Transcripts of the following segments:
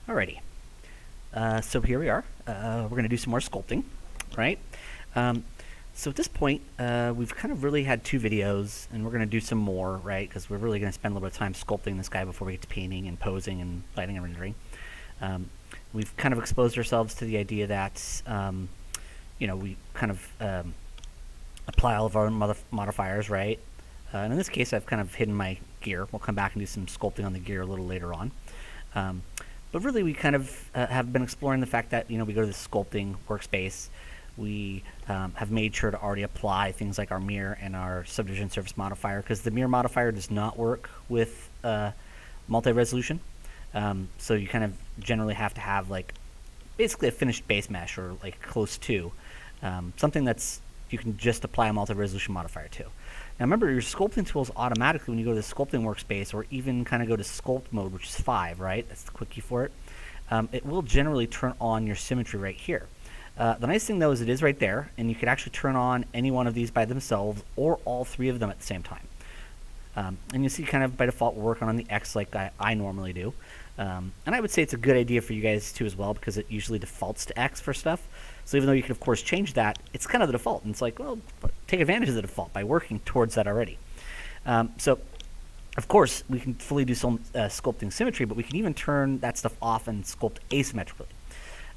Alrighty, so here we are. We're going to do some more sculpting, right? So at this point, we've kind of really had 2 videos, and we're going to do some more, right? Because we're really going to spend a little bit of time sculpting this guy before we get to painting and posing and lighting and rendering. We've kind of exposed ourselves to the idea that, we kind of apply all of our modifiers, right? And in this case, I've kind of hidden my gear. We'll come back and do some sculpting on the gear a little later on. But really, we kind of have been exploring the fact that, we go to the sculpting workspace. We have made sure to already apply things like our mirror and our subdivision surface modifier, because the mirror modifier does not work with multi-resolution. So you kind of generally have to have basically a finished base mesh, or close to something that's you can just apply a multi-resolution modifier to. Now remember, your sculpting tools automatically, when you go to the sculpting workspace, or even kind of go to sculpt mode, which is 5, right? That's the quick key for it. It will generally turn on your symmetry right here. The nice thing though is it is right there, and you could actually turn on any one of these by themselves, or all 3 of them at the same time. And you see kind of by default we're working on the X like I normally do. And I would say it's a good idea for you guys too as well, because it usually defaults to X for stuff. So even though you can of course change that, it's kind of the default, and it's well, take advantage of the default by working towards that already. So of course we can fully do some sculpting symmetry, but we can even turn that stuff off and sculpt asymmetrically.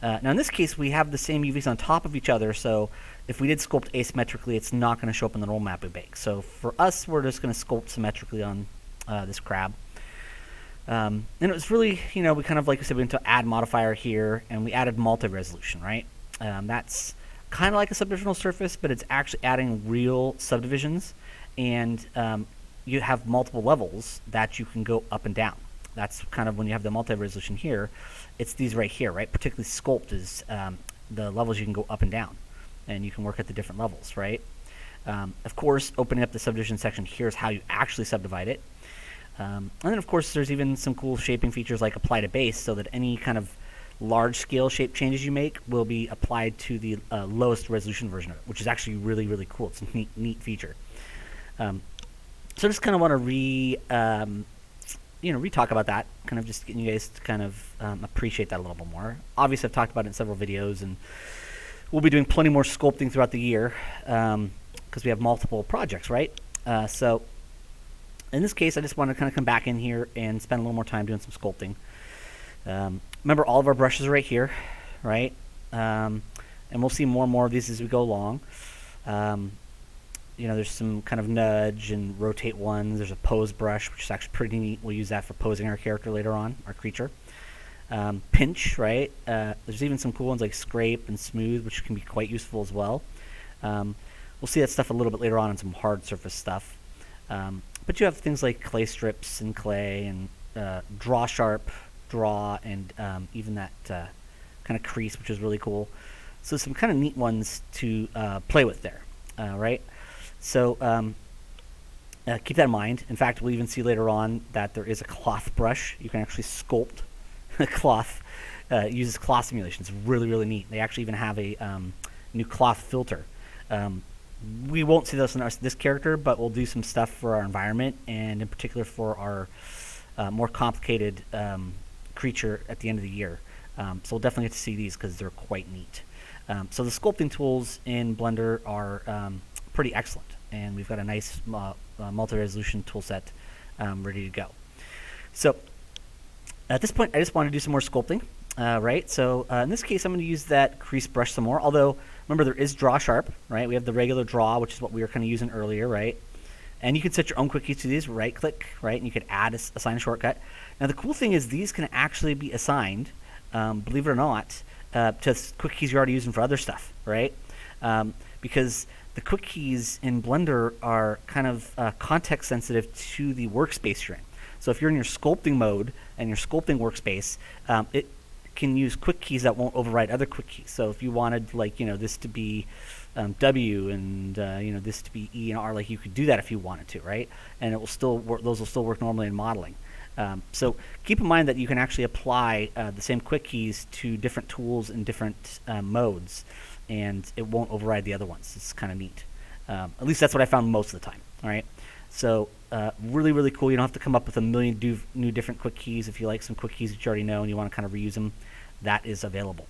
Now in this case we have the same UVs on top of each other, so if we did sculpt asymmetrically, it's not going to show up in the roll map we bake. So for us, we're just going to sculpt symmetrically on this crab. And it was really, we kind of, like I said, we went to add modifier here, and we added multi-resolution, right? That's kind of like a subdivisional surface, but it's actually adding real subdivisions, and you have multiple levels that you can go up and down. That's kind of when you have the multi-resolution here. It's these right here, right? Particularly sculpt is the levels you can go up and down, and you can work at the different levels, right? Of course, opening up the subdivision section here is how you actually subdivide it. And then, of course, there's even some cool shaping features like apply to base, so that any kind of large-scale shape changes you make will be applied to the lowest resolution version of it, which is actually really, really cool. It's a neat feature. So I just kind of want to re-talk about that, kind of just getting you guys to kind of appreciate that a little bit more. Obviously, I've talked about it in several videos, and we'll be doing plenty more sculpting throughout the year, because we have multiple projects, right? So in this case, I just want to kind of come back in here and spend a little more time doing some sculpting. Remember, all of our brushes are right here, right? And we'll see more and more of these as we go along. There's some kind of nudge and rotate ones. There's a pose brush, which is actually pretty neat. We'll use that for posing our character later on, our creature. Pinch, right? There's even some cool ones like scrape and smooth, which can be quite useful as well. We'll see that stuff a little bit later on in some hard surface stuff. But you have things like clay strips and clay, and draw sharp, draw, and even that kind of crease, which is really cool. So some kind of neat ones to play with there, right? So keep that in mind. In fact, we'll even see later on that there is a cloth brush. You can actually sculpt the cloth. It uses cloth simulation. It's really, really neat. They actually even have a new cloth filter. We won't see this in this character, but we'll do some stuff for our environment, and in particular for our more complicated creature at the end of the year. So we'll definitely get to see these because they're quite neat. So the sculpting tools in Blender are pretty excellent, and we've got a nice multi-resolution tool set ready to go. So at this point, I just want to do some more sculpting, right? So in this case, I'm going to use that crease brush some more, although remember, there is draw sharp, right? We have the regular draw, which is what we were kind of using earlier, right? And you can set your own quick keys to these, right click, right? And you could assign a shortcut. Now the cool thing is these can actually be assigned, believe it or not, to quick keys you're already using for other stuff, right? Because the quick keys in Blender are kind of context sensitive to the workspace you're in. So if you're in your sculpting mode and your sculpting workspace, it can use quick keys that won't override other quick keys. So if you wanted, this to be W and this to be E and R, you could do that if you wanted to, right? And it will still work. Those will still work normally in modeling. So keep in mind that you can actually apply the same quick keys to different tools in different modes, and it won't override the other ones. It's kind of neat. At least that's what I found most of the time. All right. So really, really cool. You don't have to come up with a million new different quick keys. If you like some quick keys that you already know and you want to kind of reuse them, that is available.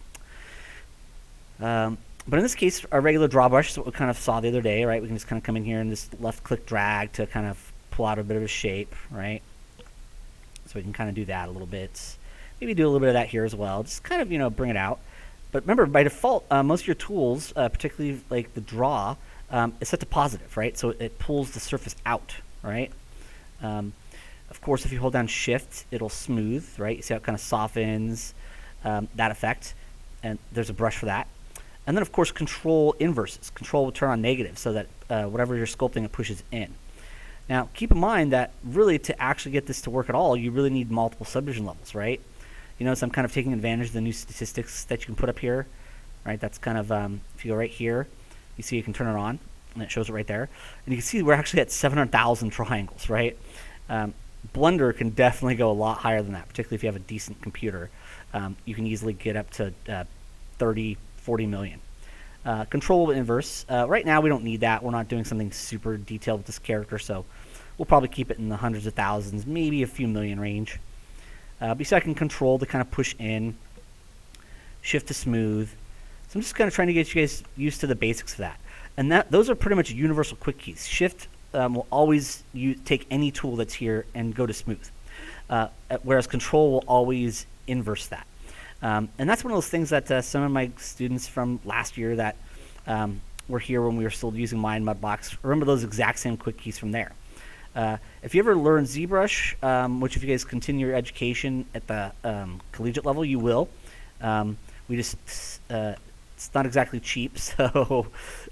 But in this case, our regular draw brush is what we kind of saw the other day, right? We can just kind of come in here and just left-click drag to kind of pull out a bit of a shape, right? So we can kind of do that a little bit. Maybe do a little bit of that here as well. Just kind of, bring it out. But remember, by default, most of your tools, particularly like the draw, is set to positive, right? So it pulls the surface out, right? Of course, if you hold down Shift, it'll smooth, right? You see how it kind of softens that effect. And there's a brush for that. And then, of course, Control inverses. Control will turn on negative so that whatever you're sculpting, it pushes in. Now, keep in mind that really to actually get this to work at all, you really need multiple subdivision levels, right? You notice I'm kind of taking advantage of the new statistics that you can put up here, right? That's kind of, if you go right here, you see you can turn it on, and it shows it right there. And you can see we're actually at 700,000 triangles, right? Blender can definitely go a lot higher than that, particularly if you have a decent computer. You can easily get up to 30, 40 million. Control inverse. Right now we don't need that. We're not doing something super detailed with this character, so we'll probably keep it in the hundreds of thousands, maybe a few million range. So I can control to kind of push in, shift to smooth. So I'm just kind of trying to get you guys used to the basics of that. And those are pretty much universal quick keys. Shift will always take any tool that's here and go to smooth, whereas control will always inverse that. And that's one of those things that some of my students from last year that were here when we were still using Mine Mudbox, remember those exact same quick keys from there. If you ever learn ZBrush, which if you guys continue your education at the collegiate level, you will. It's not exactly cheap, so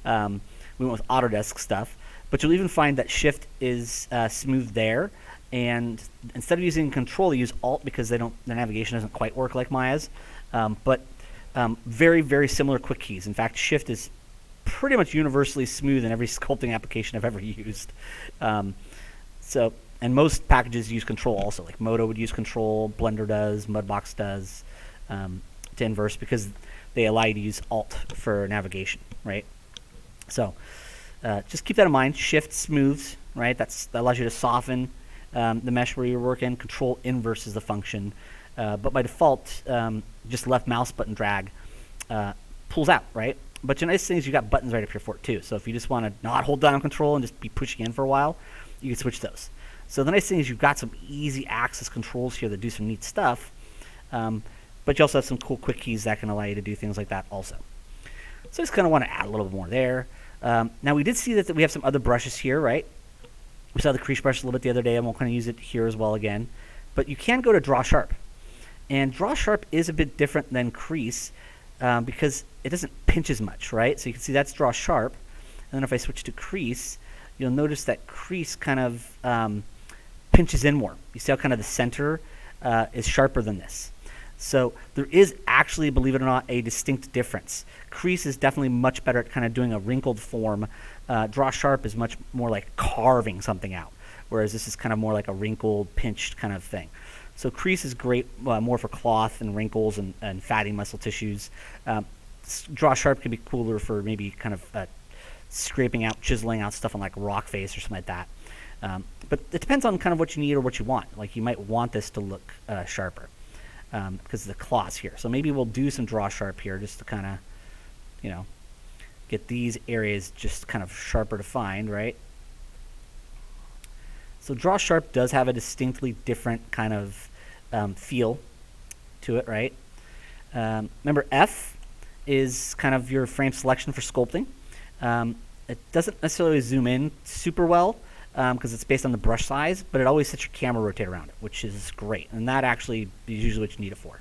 we went with Autodesk stuff. But you'll even find that Shift is smooth there. And instead of using Control, you use Alt because their navigation doesn't quite work like Maya's. But very, very similar quick keys. In fact, Shift is pretty much universally smooth in every sculpting application I've ever used. And most packages use Control also. Like Modo would use Control, Blender does, Mudbox does, to inverse because they allow you to use Alt for navigation, right? So just keep that in mind. Shift smooths, right? That allows you to soften the mesh where you're working. Control inverses the function. But by default, just left mouse button drag pulls out, right? But the nice thing is you got buttons right up here for it too. So if you just want to not hold down Control and just be pushing in for a while, you can switch those. So the nice thing is you've got some easy access controls here that do some neat stuff. But you also have some cool quick keys that can allow you to do things like that also. So I just kind of want to add a little bit more there. Now we did see that we have some other brushes here, right? We saw the Crease Brush a little bit the other day, and we'll kind of use it here as well again. But you can go to Draw Sharp. And Draw Sharp is a bit different than Crease because it doesn't pinch as much, right? So you can see that's Draw Sharp. And then if I switch to Crease, you'll notice that Crease kind of pinches in more. You see how kind of the center is sharper than this. So there is actually, believe it or not, a distinct difference. Crease is definitely much better at kind of doing a wrinkled form. Draw Sharp is much more like carving something out, whereas this is kind of more like a wrinkled, pinched kind of thing. So Crease is great more for cloth and wrinkles and fatty muscle tissues. Draw Sharp can be cooler for maybe kind of scraping out, chiseling out stuff on like rock face or something like that. But it depends on kind of what you need or what you want. Like you might want this to look sharper because of the claws here. So maybe we'll do some Draw Sharp here just to kind of, get these areas just kind of sharper defined, right? So Draw Sharp does have a distinctly different kind of feel to it, right? Remember, F is kind of your frame selection for sculpting. It doesn't necessarily zoom in super well because it's based on the brush size, but it always sets your camera rotate around it, which is great. And that actually is usually what you need it for.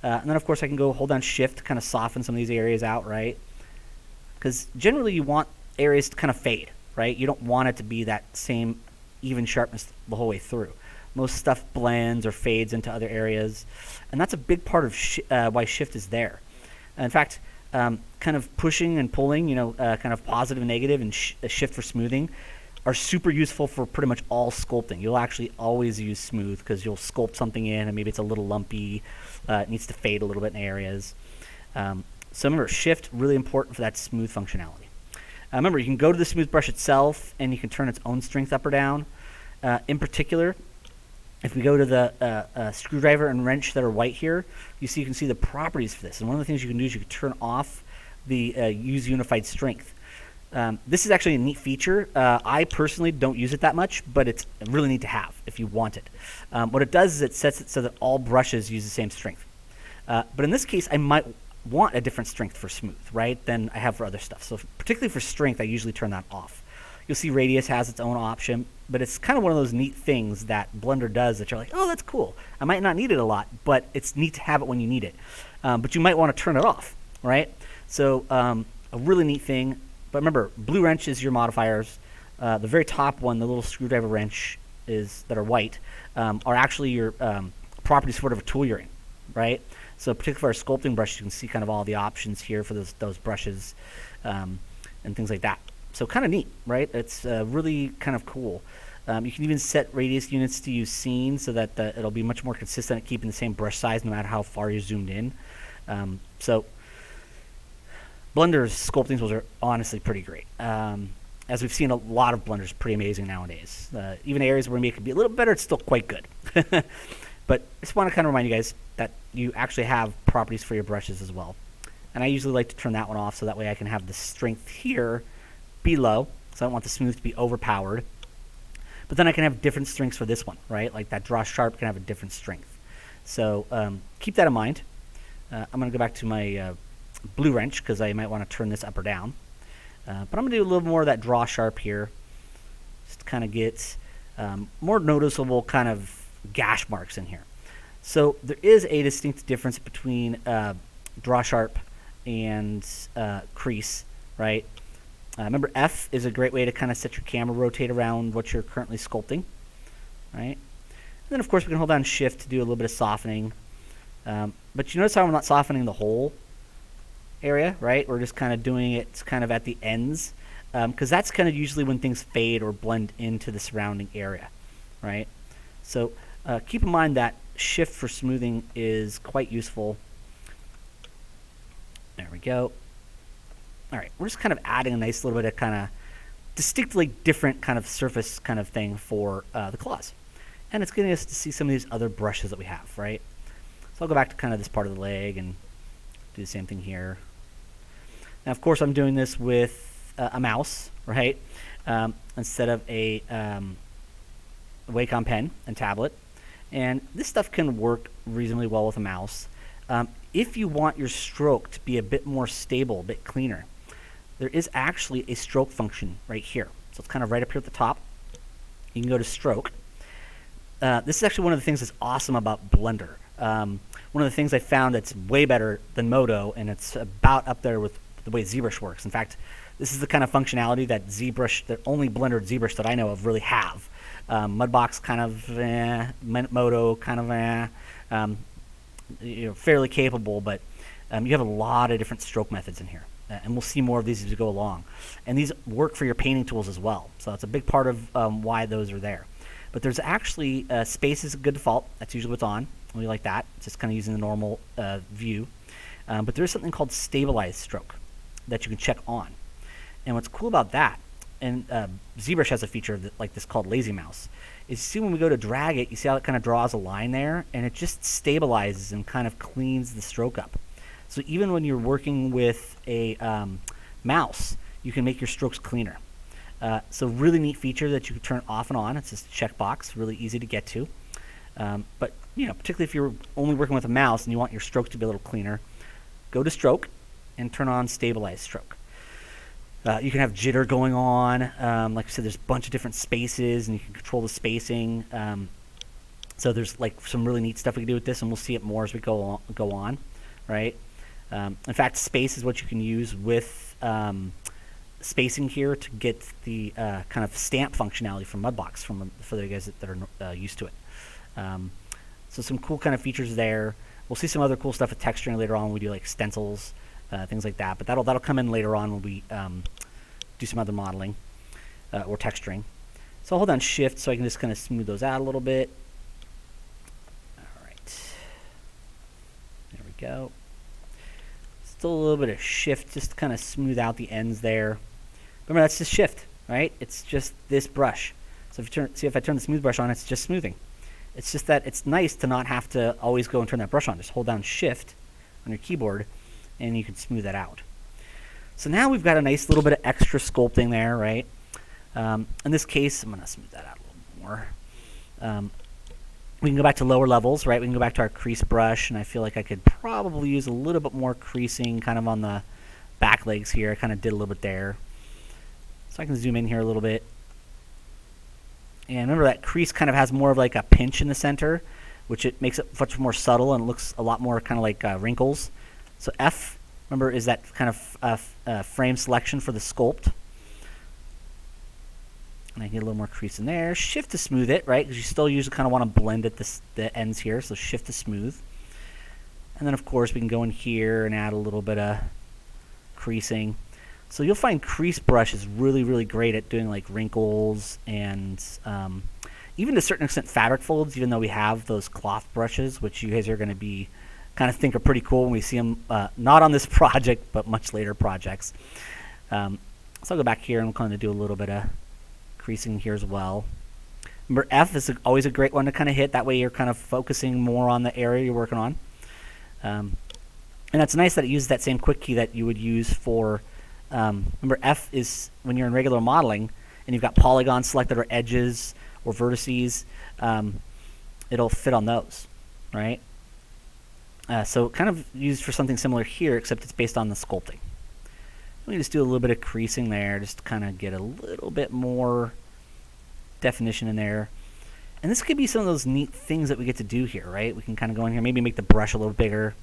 And then, of course, I can go hold down Shift to kind of soften some of these areas out, right? Because generally you want areas to kind of fade, right? You don't want it to be that same even sharpness the whole way through. Most stuff blends or fades into other areas, and that's a big part of why Shift is there. In fact, kind of pushing and pulling, kind of positive and negative, and Shift for smoothing are super useful for pretty much all sculpting. You'll actually always use smooth because you'll sculpt something in and maybe it's a little lumpy, it needs to fade a little bit in areas. So remember, Shift, really important for that smooth functionality. Remember, you can go to the smooth brush itself, and you can turn its own strength up or down. In particular, if we go to the screwdriver and wrench that are white here, you can see the properties for this. And one of the things you can do is you can turn off the use unified strength. This is actually a neat feature. I personally don't use it that much, but it's really neat to have if you want it. What it does is it sets it so that all brushes use the same strength. But in this case, I might want a different strength for smooth, right, than I have for other stuff. So particularly for strength, I usually turn that off. You'll see radius has its own option, but it's kind of one of those neat things that Blender does that you're like, oh, that's cool. I might not need it a lot, but it's neat to have it when you need it. But you might want to turn it off, right? So a really neat thing. But remember, blue wrench is your modifiers. The very top one, the little screwdriver wrench that are white, are actually your properties for whatever tool you're in, right? So particularly for our sculpting brush, you can see kind of all the options here for those brushes and things like that. So kind of neat, right? It's really kind of cool. You can even set radius units to use scene so that it'll be much more consistent at keeping the same brush size no matter how far you're zoomed in. So Blender's sculpting tools are honestly pretty great. As we've seen, a lot of Blender's pretty amazing nowadays. Even areas where maybe it could be a little better, it's still quite good. But I just want to kind of remind you guys that you actually have properties for your brushes as well. And I usually like to turn that one off so that way I can have the strength here be low. So I don't want the smooth to be overpowered. But then I can have different strengths for this one, right? Like that draw sharp can have a different strength. So keep that in mind. I'm going to go back to my blue wrench because I might want to turn this up or down. But I'm going to do a little more of that draw sharp here. Just to kind of get more noticeable kind of gash marks in here. So there is a distinct difference between draw sharp and crease, right? Remember, F is a great way to kind of set your camera rotate around what you're currently sculpting, right? And then, of course, we can hold down Shift to do a little bit of softening. But you notice how I'm not softening the whole area, right? We're just kind of doing it kind of at the ends, because that's kind of usually when things fade or blend into the surrounding area, right? So keep in mind that Shift for smoothing is quite useful. There we go. All right, we're just kind of adding a nice little bit of kind of distinctly different kind of surface kind of thing for the claws. And it's getting us to see some of these other brushes that we have, right? So I'll go back to kind of this part of the leg and do the same thing here. Now, of course, I'm doing this with a mouse, right? Instead of a Wacom pen and tablet. And this stuff can work reasonably well with a mouse. If you want your stroke to be a bit more stable, a bit cleaner, there is actually a stroke function right here. So it's kind of right up here at the top. You can go to stroke. This is actually one of the things that's awesome about Blender. One of the things I found that's way better than Modo, and it's about up there with the way ZBrush works. In fact, this is the kind of functionality that ZBrush, the only Blender ZBrush that I know of, really have. Mudbox kind of Modo kind of fairly capable, but you have a lot of different stroke methods in here. And we'll see more of these as we go along. And these work for your painting tools as well. So that's a big part of why those are there. But there's actually space is a good default. That's usually what's on. We like that. It's just kind of using the normal view. But there's something called stabilized stroke that you can check on. And what's cool about that, and ZBrush has a feature like this called lazy mouse, is you see when we go to drag it, you see how it kind of draws a line there, and it just stabilizes and kind of cleans the stroke up. So even when you're working with a mouse, you can make your strokes cleaner. So really neat feature that you can turn off and on. It's just a checkbox, really easy to get to. But particularly if you're only working with a mouse and you want your stroke to be a little cleaner, go to stroke and turn on stabilized stroke. You can have jitter going on. Like I said, there's a bunch of different spaces, and you can control the spacing. So there's like some really neat stuff we can do with this, and we'll see it more as we go on, right? In fact, space is what you can use with spacing here to get the kind of stamp functionality from Mudbox for the guys that are used to it. So some cool kind of features there. We'll see some other cool stuff with texturing later on when we do like stencils, things like that. But that'll come in later on when we do some other modeling or texturing. So I'll hold down Shift so I can just kind of smooth those out a little bit. All right. There we go. Still a little bit of Shift just to kind of smooth out the ends there. Remember, that's just shift, right? It's just this brush. So if you see if I turn the smooth brush on, it's just smoothing. It's just that it's nice to not have to always go and turn that brush on. Just hold down shift on your keyboard and you can smooth that out. So now we've got a nice little bit of extra sculpting there, right? In this case, I'm going to smooth that out a little more. We can go back to lower levels, right? We can go back to our crease brush, and I feel like I could probably use a little bit more creasing kind of on the back legs here. I kind of did a little bit there. So I can zoom in here a little bit. And remember, that crease kind of has more of like a pinch in the center, which it makes it much more subtle and it looks a lot more kind of like wrinkles. So F, remember, is that kind of frame selection for the sculpt. And I get a little more crease in there. Shift to smooth it, right? Because you still usually kind of want to blend at the ends here. So shift to smooth. And then, of course, we can go in here and add a little bit of creasing. So you'll find Crease Brush is really, really great at doing like wrinkles and even to a certain extent fabric folds, even though we have those cloth brushes, which you guys are going to be kind of think are pretty cool when we see them, not on this project, but much later projects. So I'll go back here and we'll kind of do a little bit of creasing here as well. Remember, F is always a great one to kind of hit. That way you're kind of focusing more on the area you're working on. And that's nice that it uses that same quick key that you would use for, remember, F is when you're in regular modeling and you've got polygons selected or edges or vertices, it'll fit on those, right? So kind of used for something similar here, except it's based on the sculpting. Let me just do a little bit of creasing there, just to kind of get a little bit more definition in there. And this could be some of those neat things that we get to do here, right? We can kind of go in here, maybe make the brush a little bigger.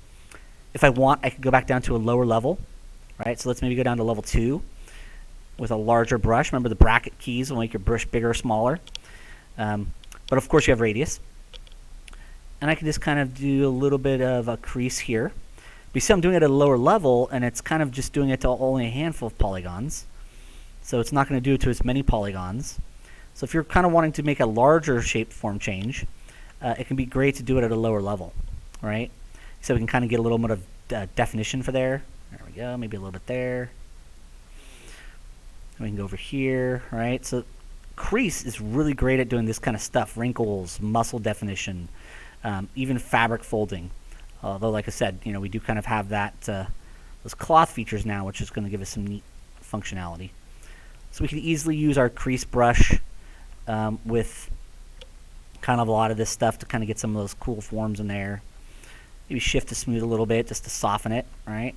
If I want, I could go back down to a lower level, right? So let's maybe go down to level 2 with a larger brush. Remember, the bracket keys will make your brush bigger or smaller. But of course you have radius. And I can just kind of do a little bit of a crease here. But you see I'm doing it at a lower level, and it's kind of just doing it to only a handful of polygons. So it's not going to do it to as many polygons. So if you're kind of wanting to make a larger shape form change, it can be great to do it at a lower level, right? So we can kind of get a little bit of definition for there. There we go, maybe a little bit there. And we can go over here, right? So Crease is really great at doing this kind of stuff, wrinkles, muscle definition, even fabric folding. Although, like I said, you know, we do kind of have that those cloth features now, which is going to give us some neat functionality. So we can easily use our crease brush with kind of a lot of this stuff to kind of get some of those cool forms in there. Maybe shift to smooth a little bit just to soften it, right?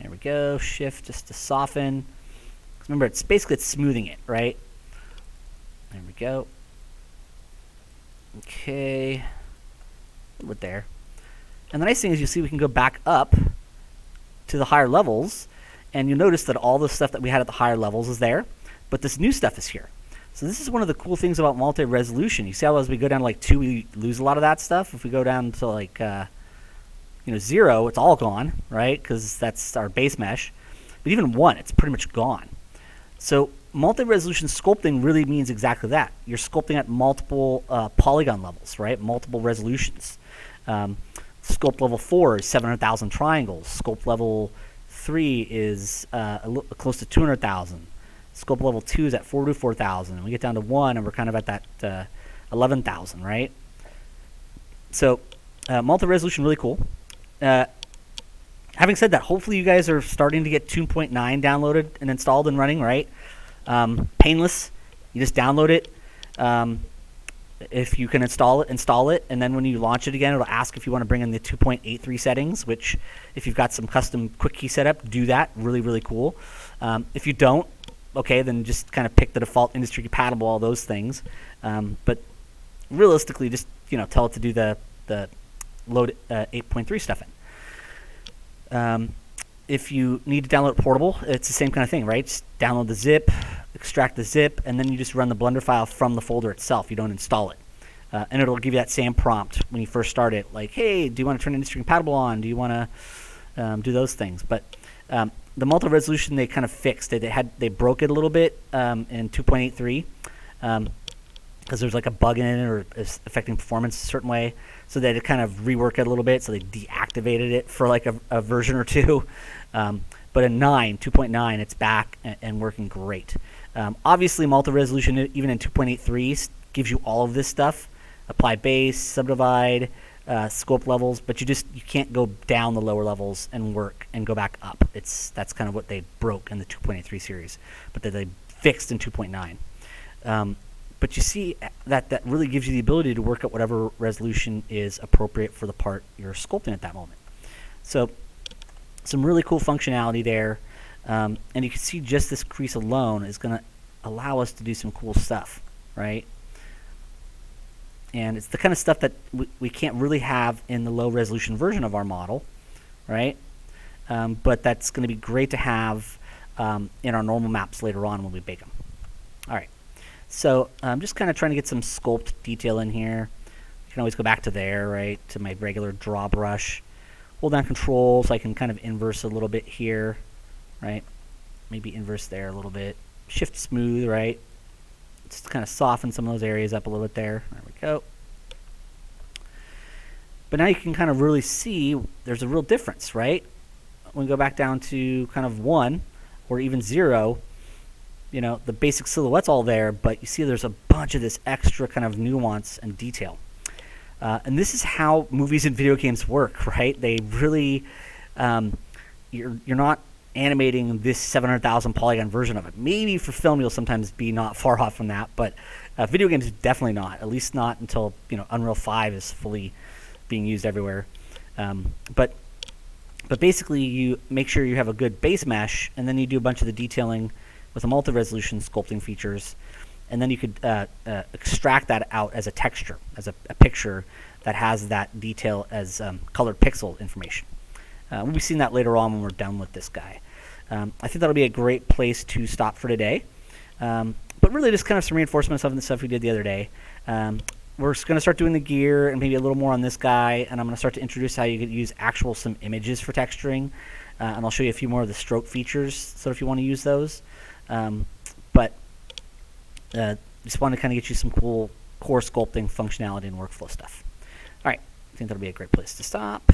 There we go. Shift just to soften. Remember, it's basically smoothing it, right? There we go. Okay. A little bit there. And the nice thing is you see we can go back up to the higher levels, and you'll notice that all the stuff that we had at the higher levels is there, but this new stuff is here. So this is one of the cool things about multi-resolution. You see how as we go down to like 2, we lose a lot of that stuff. If we go down to like 0, it's all gone, right? Because that's our base mesh. But even 1, it's pretty much gone. So multi-resolution sculpting really means exactly that. You're sculpting at multiple polygon levels, right? Multiple resolutions. Sculpt level 4 is 700,000 triangles. Sculpt level 3 is close to 200,000. Sculpt level 2 is at 44,000. And we get down to 1, and we're kind of at that 11,000, right? So multi-resolution, really cool. Having said that, hopefully you guys are starting to get 2.9 downloaded and installed and running, right? Painless. You just download it. If you can install it, and then when you launch it again, it'll ask if you want to bring in the 2.83 settings, which if you've got some custom quick key setup, do that. Really, really cool. If you don't, okay, then just kind of pick the default industry compatible, all those things. But realistically, just tell it to do the load 8.3 stuff in. If you need to download portable, it's the same kind of thing, right? Just download the zip, extract the zip, and then you just run the Blender file from the folder itself. You don't install it. And it'll give you that same prompt when you first start it, like, hey, do you want to turn industry compatible on? Do you want to do those things? But the multi-resolution they kind of fixed. They broke it a little bit in 2.83 because there's like a bug in it or it's affecting performance a certain way. So they had to kind of rework it a little bit. So they deactivated it for like a version or 2. But in 2.9, it's back and working great. Obviously, multi-resolution, even in 2.83, gives you all of this stuff. Apply base, subdivide, sculpt levels, but you can't go down the lower levels and work and go back up. That's kind of what they broke in the 2.83 series, but that they fixed in 2.9. But you see that really gives you the ability to work at whatever resolution is appropriate for the part you're sculpting at that moment. So some really cool functionality there. And you can see just this crease alone is going to allow us to do some cool stuff, right? And it's the kind of stuff that we can't really have in the low resolution version of our model, right? But that's going to be great to have in our normal maps later on when we bake them. All right. So I'm just kind of trying to get some sculpt detail in here. You can always go back to there, right, to my regular draw brush. Hold down Control so I can kind of inverse a little bit here, right? Maybe inverse there a little bit. Shift Smooth, right? Just kind of soften some of those areas up a little bit there. There we go. But now you can kind of really see there's a real difference, right? When we go back down to kind of 1 or even 0, you know, the basic silhouette's all there, but you see there's a bunch of this extra kind of nuance and detail. And this is how movies and video games work, right? They really, you're not animating this 700,000 polygon version of it. Maybe for film you'll sometimes be not far off from that, but video games definitely not. At least not until, you know, Unreal 5 is fully being used everywhere. But basically you make sure you have a good base mesh, and then you do a bunch of the detailing with a multi-resolution sculpting features, and then you could extract that out as a texture, as a picture that has that detail as colored pixel information. We'll be seeing that later on when we're done with this guy. I think that'll be a great place to stop for today. But really just kind of some reinforcements of the stuff we did the other day. We're going to start doing the gear and maybe a little more on this guy, and I'm going to start to introduce how you could use some images for texturing, and I'll show you a few more of the stroke features, so if you want to use those. Just want to kind of get you some cool core sculpting functionality and workflow stuff. All right, I think that'll be a great place to stop.